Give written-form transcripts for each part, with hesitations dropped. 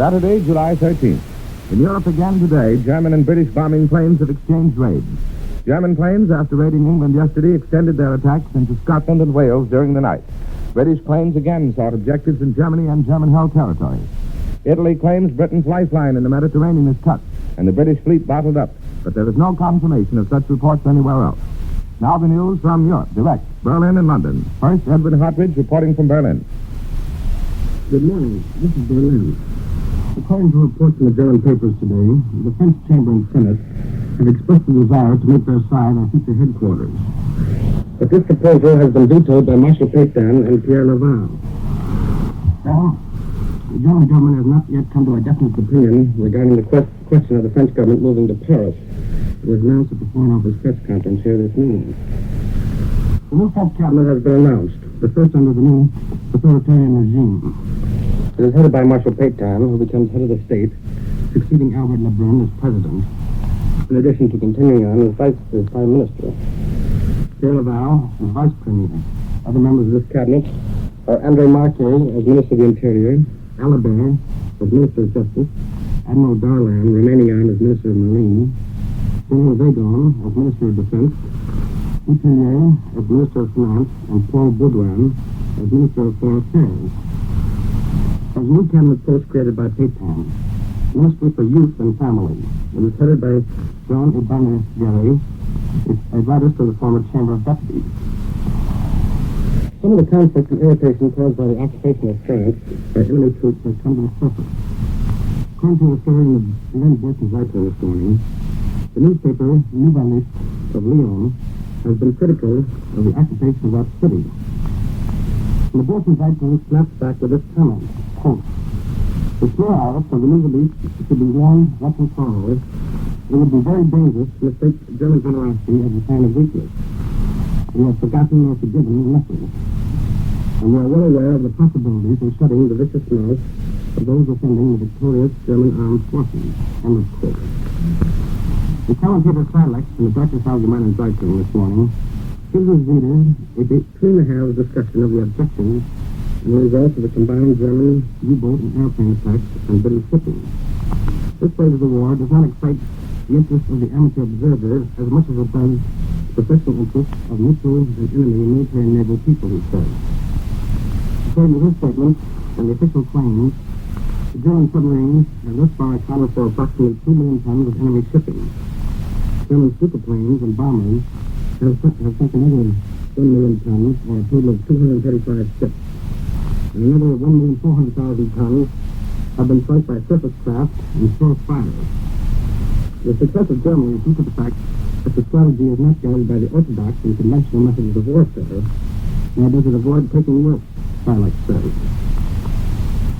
Saturday, July 13th. In Europe again today, German and British bombing planes have exchanged raids. German planes, after raiding England yesterday, extended their attacks into Scotland and Wales during the night. British planes again sought objectives in Germany and German-held territory. Italy claims Britain's lifeline in the Mediterranean is cut, and the British fleet bottled up. But there is no confirmation of such reports anywhere else. Now the news from Europe, direct, Berlin and London. First, Edwin Hartridge reporting from Berlin. Good morning. This is Berlin. According to reports in the German papers today, the French Chamber and Senate have expressed a desire to make their side our future headquarters. But this proposal has been vetoed by Marshal Pétain and Pierre Laval. Well, the German government has not yet come to a definite opinion regarding the question of the French government moving to Paris. It was announced at the Foreign Office press conference here this noon. The new French cabinet has been announced, the first under the new authoritarian regime. It is headed by Marshal Pétain, who becomes head of the state, succeeding Albert Lebrun as president, in addition to continuing on as prime minister. Pierre Laval as vice premier. Other members of this cabinet are André Marquet as minister of the interior, Alibert as minister of justice, Admiral Darlan remaining on as minister of marine, General Weygand as minister of defense, Dupillier as minister of finance, and Paul Baudouin as minister of foreign affairs. As a new cabinet post created by Pétain, Ministry for Youth and Family. It is headed by Jean Ibanez-Guerre, advisor to the former Chamber of Deputies. Some of the conflict and irritation caused by the occupation of France by enemy troops has come to the surface. According to a story in the Lens-Borsen Zeitung this morning, the newspaper Nouvelliste of Lyon has been critical of the occupation of that city. And the Borsen Zeitung snaps back with this comment, quote, "The pluralists of the Nouvelliste should be warned once and for all. It would be very dangerous to mistake German generosity as a sign of weakness. We have forgotten or forgiven nothing. And we are well aware of the possibilities of shutting the vicious mouth of those offending the victorious German armed forces." End of quote. The commentator Silex in the Deutsche Allgemeine Zeitung this morning gives his reader a between-the-halves discussion of the objectives and the results of the combined German U-boat and airplane attacks on British shipping. This phase of the war does not excite the interest of the amateur observer as much as it does the professional interest of neutral and enemy military and naval people, he says. According to his statement and the official claims, the German submarines have thus far accounted for approximately 2 million tons of enemy shipping. German superplanes and bombers have sunk another 1 million tons, or a total of 235 ships. And another 1,400,000 tons have been sunk by surface craft and shore fire. The success of Germany is due to the fact that the strategy is not guided by the orthodox and conventional methods of warfare, nor does it avoid taking risks, Silex says.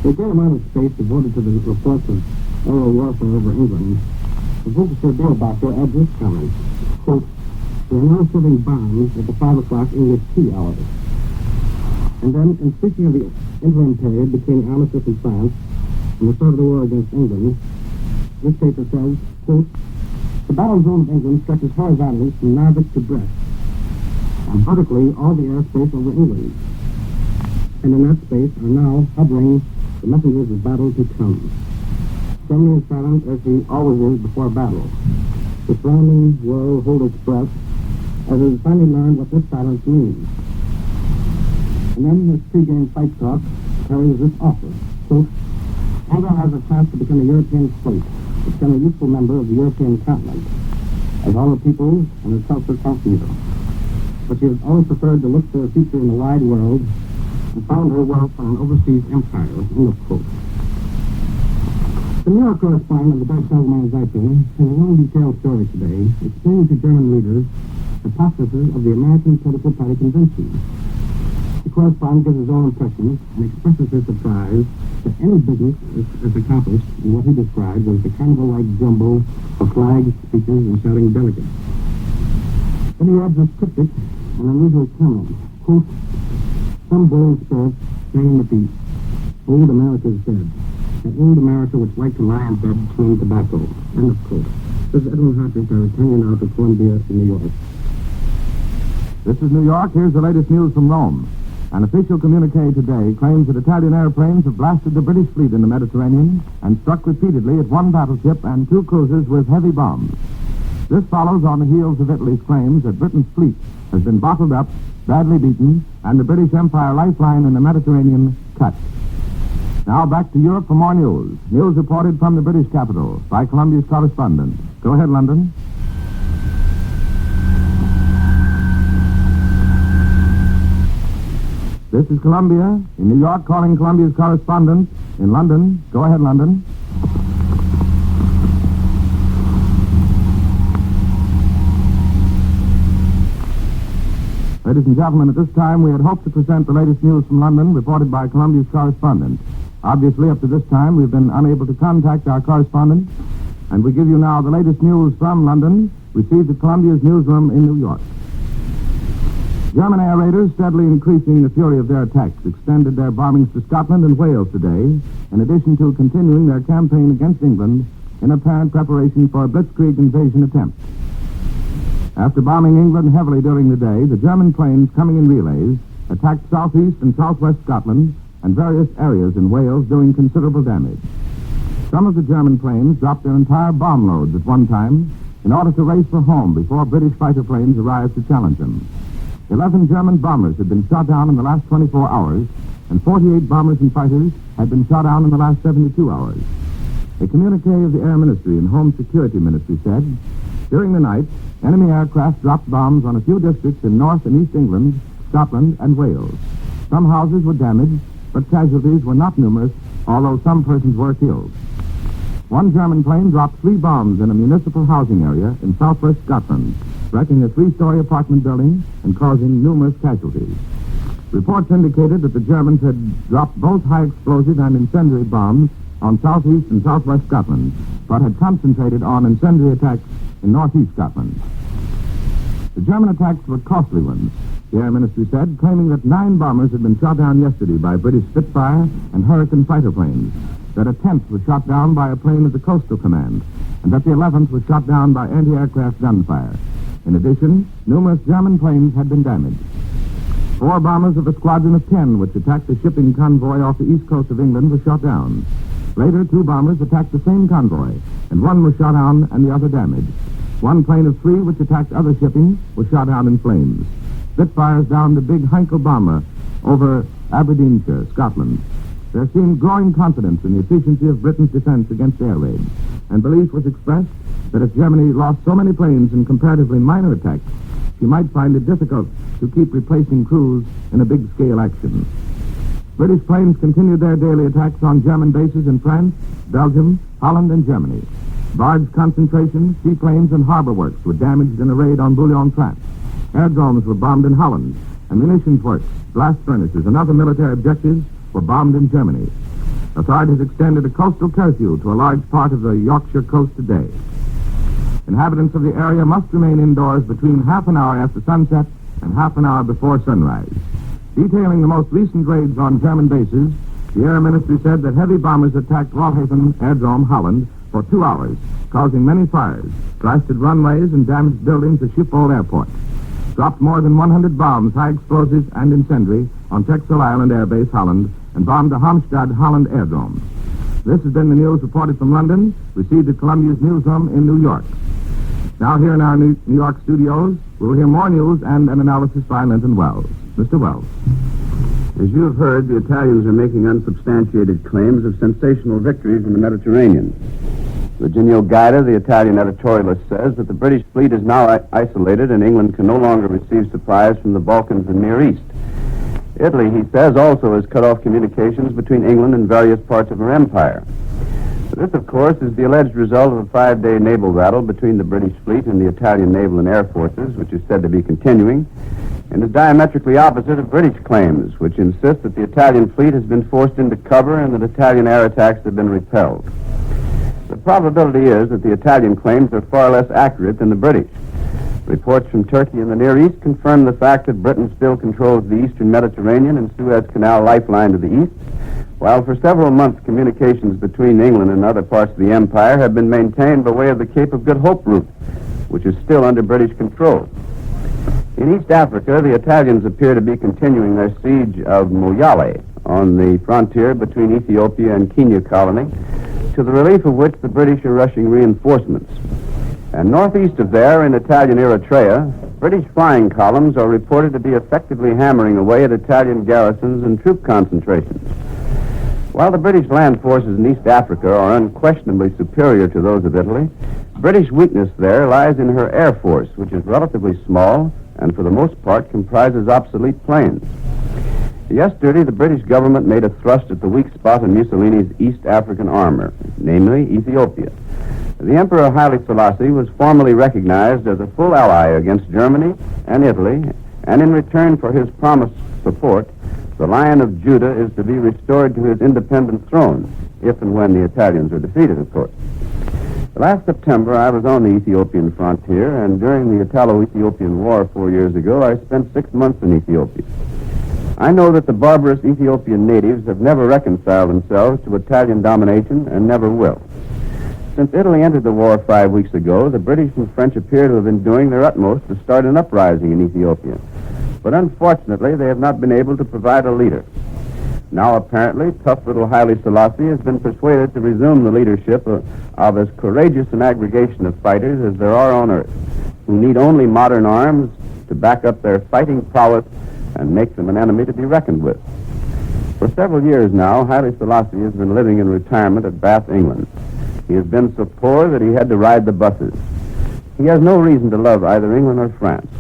The great amount of space devoted to the reports of aerial warfare over England, the Professor Billbacher adds this comment, quote, "We are now serving bombs at the 5 o'clock English tea hour." And then, in speaking of the interim period between the armistice in France and the start of the war against England, this paper says, quote, "The battle zone of England stretches horizontally from Narvik to Brest, and vertically all the airspace over England. And in that space are now hovering the messengers of battle to come. Germany is silent as she always is before battle. The surrounding world will hold its breath as it has finally learned what this silence means." And then this pre-game fight talk carries this offer, quote, "England has a chance to become a European state, to become a useful member of the European continent, as all the peoples and herself are conceived. But she has always preferred to look for a future in the wide world and found her wealth on an overseas empire." End of quote. The New York correspondent of the Deutsche Allgemeine Zeitung has a long detailed story today explaining to German leaders the processes of the American Political Party Convention. The correspondent gives his own impressions and expresses his surprise that any business is accomplished in what he describes as the carnival-like jumble of flags, speeches, and shouting delegates. Then he adds this cryptic and unusual comment, quote, "Some bold spirits saying that the old America is dead, that old America which liked to lie in bed chewing tobacco." End of quote. This is Edwin Hartridge. I return you now to Columbia in New York. This is New York. Here's the latest news from Rome. An official communique today claims that Italian airplanes have blasted the British fleet in the Mediterranean and struck repeatedly at one battleship and two cruisers with heavy bombs. This follows on the heels of Italy's claims that Britain's fleet has been bottled up, badly beaten, and the British Empire lifeline in the Mediterranean cut. Now back to Europe for more news. News reported from the British capital by Columbia's correspondent. Go ahead, London. This is Columbia. In New York, calling Columbia's correspondent in London. Go ahead, London. Ladies and gentlemen, at this time we had hoped to present the latest news from London reported by Columbia's correspondent. Obviously, up to this time, we've been unable to contact our correspondent, and we give you now the latest news from London, received at Columbia's newsroom in New York. German air raiders, steadily increasing the fury of their attacks, extended their bombings to Scotland and Wales today, in addition to continuing their campaign against England in apparent preparation for a blitzkrieg invasion attempt. After bombing England heavily during the day, the German planes coming in relays attacked southeast and southwest Scotland and various areas in Wales, doing considerable damage. Some of the German planes dropped their entire bomb loads at one time in order to race for home before British fighter planes arrived to challenge them. 11 German bombers had been shot down in the last 24 hours, and 48 bombers and fighters had been shot down in the last 72 hours. A communique of the Air Ministry and Home Security Ministry said, during the night, enemy aircraft dropped bombs on a few districts in North and East England, Scotland, and Wales. Some houses were damaged, but casualties were not numerous, although some persons were killed. One German plane dropped 3 bombs in a municipal housing area in southwest Scotland, wrecking a 3-story apartment building and causing numerous casualties. Reports indicated that the Germans had dropped both high explosive and incendiary bombs on southeast and southwest Scotland, but had concentrated on incendiary attacks in northeast Scotland. The German attacks were costly ones, the Air Ministry said, claiming that 9 bombers had been shot down yesterday by British Spitfire and Hurricane fighter planes, that a 10th was shot down by a plane of the Coastal Command, and that the 11th was shot down by anti-aircraft gunfire. In addition, numerous German planes had been damaged. 4 bombers of a squadron of 10, which attacked a shipping convoy off the east coast of England, were shot down. Later, 2 bombers attacked the same convoy, and 1 was shot down and the other damaged. 1 plane of 3, which attacked other shipping, was shot down in flames. Spitfires downed a big Heinkel bomber over Aberdeenshire, Scotland. There seemed growing confidence in the efficiency of Britain's defense against air raids, and belief was expressed that if Germany lost so many planes in comparatively minor attacks, she might find it difficult to keep replacing crews in a big-scale action. British planes continued their daily attacks on German bases in France, Belgium, Holland, and Germany. Barge concentrations, seaplanes, and harbor works were damaged in a raid on Boulogne, France. Aerodromes were bombed in Holland, and munitions works, blast furnaces, and other military objectives were bombed in Germany. Authorities extended a coastal curfew to a large part of the Yorkshire coast today. Inhabitants of the area must remain indoors between half an hour after sunset and half an hour before sunrise. Detailing the most recent raids on German bases, the Air Ministry said that heavy bombers attacked Walhaven Aerodrome, Holland, for 2 hours, causing many fires, blasted runways, and damaged buildings at Schiphol Airport. Dropped more than 100 bombs, high explosives, and incendiary on Texel Island Air Base, Holland, and bombed the Halmstad, Holland Aerodrome. This has been the news reported from London, received at Columbia's newsroom in New York. Now here in our New York studios, we'll hear more news and an analysis by Linton Wells. Mr. Wells. As you have heard, the Italians are making unsubstantiated claims of sensational victories in the Mediterranean. Virginio Gaeta, the Italian editorialist, says that the British fleet is now isolated and England can no longer receive supplies from the Balkans and Near East. Italy, he says, also has cut off communications between England and various parts of her empire. This, of course, is the alleged result of a 5-day naval battle between the British fleet and the Italian naval and air forces, which is said to be continuing, and is diametrically opposite of British claims, which insist that the Italian fleet has been forced into cover and that Italian air attacks have been repelled. The probability is that the Italian claims are far less accurate than the British. Reports from Turkey and the Near East confirm the fact that Britain still controls the eastern Mediterranean and Suez Canal lifeline to the east, while for several months communications between England and other parts of the empire have been maintained by way of the Cape of Good Hope route, which is still under British control. In East Africa, the Italians appear to be continuing their siege of Moyale on the frontier between Ethiopia and Kenya colony, to the relief of which the British are rushing reinforcements. And northeast of there, in Italian Eritrea, British flying columns are reported to be effectively hammering away at Italian garrisons and troop concentrations. While the British land forces in East Africa are unquestionably superior to those of Italy, British weakness there lies in her air force, which is relatively small and for the most part comprises obsolete planes. Yesterday, the British government made a thrust at the weak spot in Mussolini's East African armor, namely Ethiopia. The Emperor Haile Selassie was formally recognized as a full ally against Germany and Italy, and in return for his promised support, the Lion of Judah is to be restored to his independent throne, if and when the Italians are defeated, of course. Last September, I was on the Ethiopian frontier, and during the Italo-Ethiopian War 4 years ago, I spent 6 months in Ethiopia. I know that the barbarous Ethiopian natives have never reconciled themselves to Italian domination and never will. Since Italy entered the war 5 weeks ago, the British and French appear to have been doing their utmost to start an uprising in Ethiopia. But unfortunately, they have not been able to provide a leader. Now, apparently, tough little Haile Selassie has been persuaded to resume the leadership of as courageous an aggregation of fighters as there are on earth, who need only modern arms to back up their fighting prowess and make them an enemy to be reckoned with. For several years now, Haile Selassie has been living in retirement at Bath, England. He has been so poor that he had to ride the buses. He has no reason to love either England or France.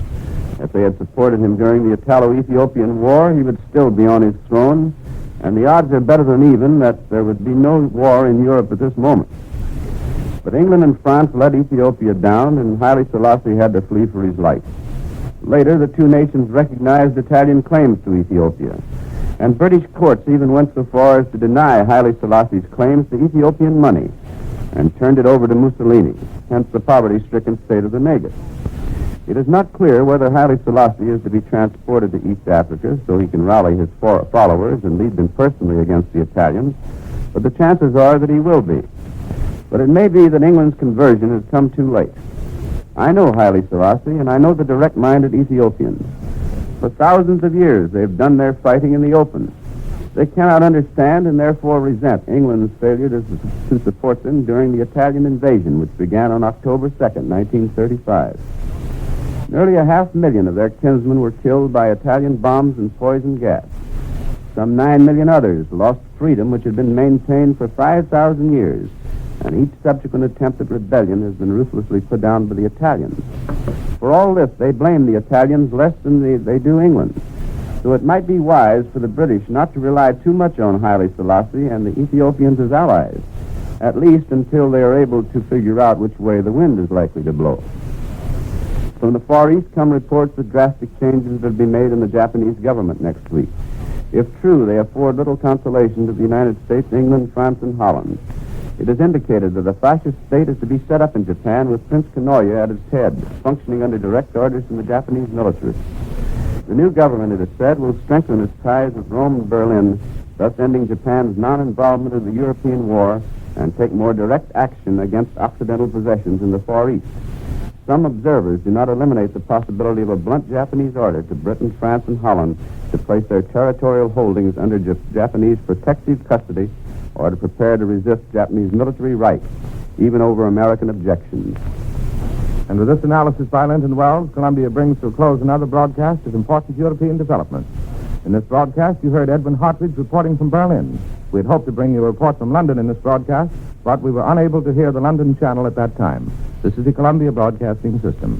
If they had supported him during the Italo-Ethiopian War, he would still be on his throne, and the odds are better than even that there would be no war in Europe at this moment. But England and France let Ethiopia down, and Haile Selassie had to flee for his life. Later, the two nations recognized Italian claims to Ethiopia, and British courts even went so far as to deny Haile Selassie's claims to Ethiopian money and turned it over to Mussolini, hence the poverty-stricken state of the Negus. It is not clear whether Haile Selassie is to be transported to East Africa so he can rally his followers and lead them personally against the Italians, but the chances are that he will be. But it may be that England's conversion has come too late. I know Haile Selassie, and I know the direct-minded Ethiopians. For thousands of years, they've done their fighting in the open. They cannot understand and therefore resent England's failure to support them during the Italian invasion, which began on October 2nd, 1935. Nearly 500,000 of their kinsmen were killed by Italian bombs and poison gas. Some 9 million others lost freedom which had been maintained for 5,000 years, and each subsequent attempt at rebellion has been ruthlessly put down by the Italians. For all this, they blame the Italians less than they do England. So it might be wise for the British not to rely too much on Haile Selassie and the Ethiopians as allies, at least until they are able to figure out which way the wind is likely to blow. From the Far East come reports that drastic changes will be made in the Japanese government next week. If true, they afford little consolation to the United States, England, France, and Holland. It is indicated that a fascist state is to be set up in Japan with Prince Kanoya at its head, functioning under direct orders from the Japanese military. The new government, it is said, will strengthen its ties with Rome and Berlin, thus ending Japan's non-involvement in the European war and take more direct action against Occidental possessions in the Far East. Some observers do not eliminate the possibility of a blunt Japanese order to Britain, France, and Holland to place their territorial holdings under Japanese protective custody or to prepare to resist Japanese military right, even over American objections. And with this analysis by Linton Wells, Columbia brings to a close another broadcast of important European developments. In this broadcast, you heard Edwin Hartridge reporting from Berlin. We had hoped to bring you a report from London in this broadcast, but we were unable to hear the London channel at that time. This is the Columbia Broadcasting System.